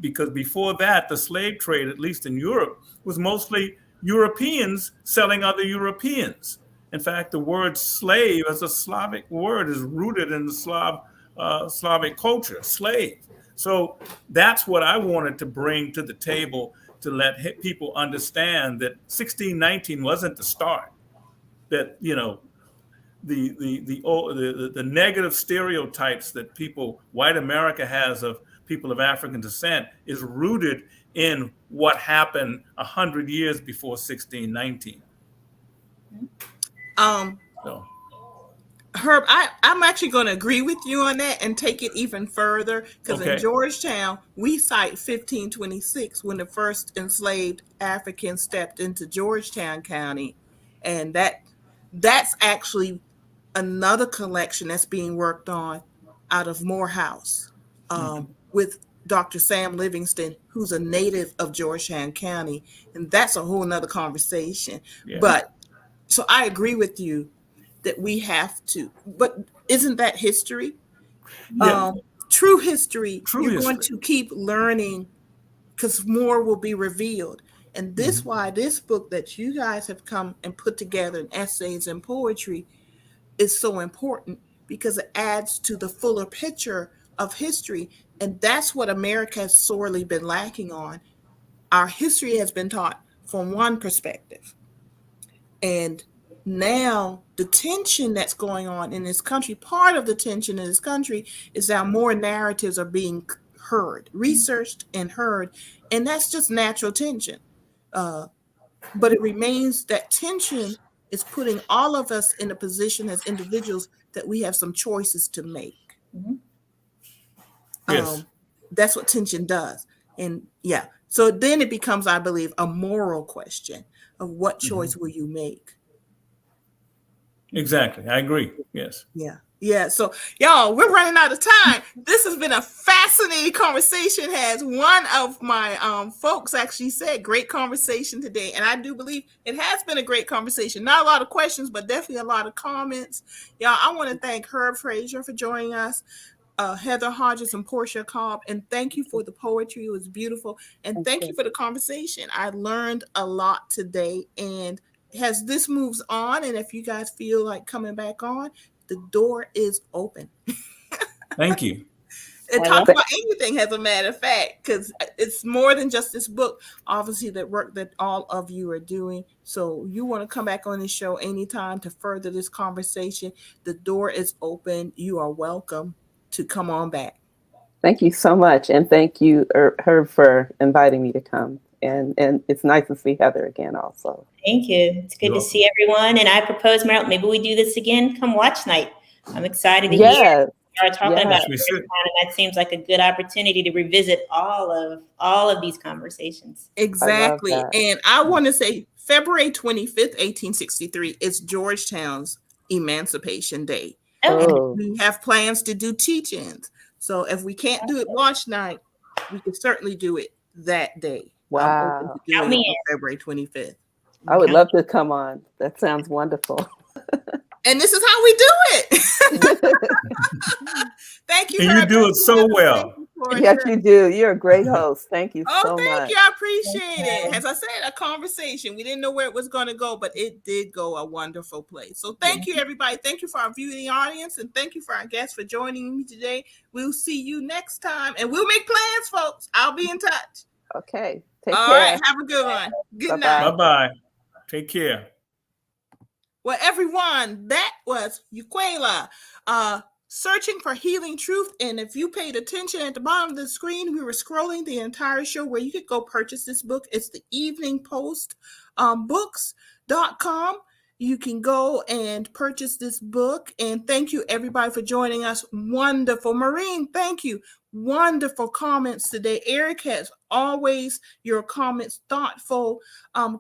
Because before that, the slave trade, at least in Europe, was mostly Europeans selling other Europeans. In fact, the word slave as a Slavic word is rooted in the Slavic culture, slave. So that's what I wanted to bring to the table, to let people understand that 1619 wasn't the start. That, you know, the negative stereotypes that white America has of people of African descent is rooted in what happened 100 years before 1619. So.
Herb, I'm actually going to agree with you on that and take it even further, because in Georgetown, we cite 1526 when the first enslaved Africans stepped into Georgetown County. And that's actually another collection that's being worked on out of Morehouse with Dr. Sam Livingston, who's a native of Georgetown County. And that's a whole nother conversation. Yeah. But so I agree with you that we have to, but isn't that history? Yeah. True history. You're going to keep learning because more will be revealed. And this why this book that you guys have come and put together in essays and poetry is so important, because it adds to the fuller picture of history. And that's what America has sorely been lacking on. Our history has been taught from one perspective. And now the tension that's going on in this country, part of the tension in this country is that more narratives are being heard, researched and heard, and that's just natural tension. But it remains that tension is putting all of us in a position as individuals that we have some choices to make.
Yes.
That's what tension does. And yeah, so then it becomes, I believe, a moral question of what choice will you make?
Exactly. I agree. Yes.
Yeah. Yeah. So y'all, we're running out of time. This has been a fascinating conversation. Has one of my folks actually said, great conversation today. And I do believe it has been a great conversation. Not a lot of questions, but definitely a lot of comments. Y'all, I want to thank Herb Frazier for joining us, Heather Hodges and Portia Cobb. And thank you for the poetry. It was beautiful. And thank you for the conversation. I learned a lot today. And as this moves on, and if you guys feel like coming back on, the door is open.
Thank you.
And talk about anything, as a matter of fact, because it's more than just this book, obviously, that work that all of you are doing. So you want to come back on the show anytime to further this conversation. The door is open. You are welcome to come on back.
Thank you so much. And thank you, Herb, for inviting me to come. And it's nice to see Heather again also.
Thank you. It's good to see everyone. And I propose, Meryl, maybe we do this again come watch night. I'm excited to hear you are talking about it. And that seems like a good opportunity to revisit all of these conversations.
Exactly. And I want to say February 25th, 1863 is Georgetown's Emancipation Day. And we have plans to do teach-ins. So if we can't do it watch night, we can certainly do it that day.
Wow.
I'm open to doing it on February 25th.
I would love to come on. That sounds wonderful.
And this is how we do it. Thank you.
And you do it so well.
Yes, you do. You're a great host. Thank you so much.
Thank you. I appreciate it. As I said, a conversation. We didn't know where it was going to go, but it did go a wonderful place. So thank you, everybody. Thank you for our viewing audience, and thank you for our guests for joining me today. We'll see you next time, and we'll make plans, folks. I'll be in touch.
Okay. Take care.
All right. Have a good one. Good night.
Bye-bye. Take care.
Well, everyone, that was Ukweli, Searching for Healing Truth. And if you paid attention at the bottom of the screen, we were scrolling the entire show where you could go purchase this book. It's the Evening Post books.com. You can go and purchase this book. And thank you, everybody, for joining us. Wonderful. Maureen, thank you. Wonderful comments today. Eric has always your comments, thoughtful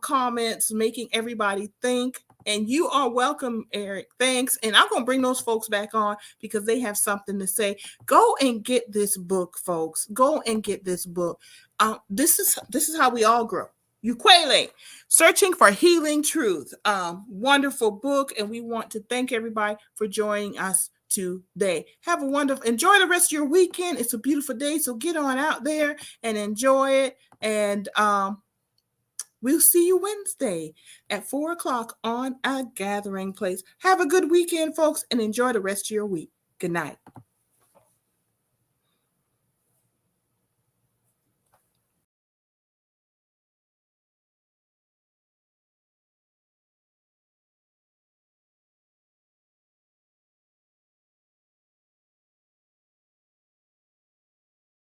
comments, making everybody think. And you are welcome, Eric. Thanks. And I'm going to bring those folks back on because they have something to say. Go and get this book, folks. Go and get this book. This is how we all grow. Ukweli, Searching for Healing Truth. Wonderful book, and we want to thank everybody for joining us today. Have a wonderful, enjoy the rest of your weekend. It's a beautiful day, so get on out there and enjoy it. And we'll see you Wednesday at 4:00 on A Gathering Place. Have a good weekend, folks, and enjoy the rest of your week. Good night.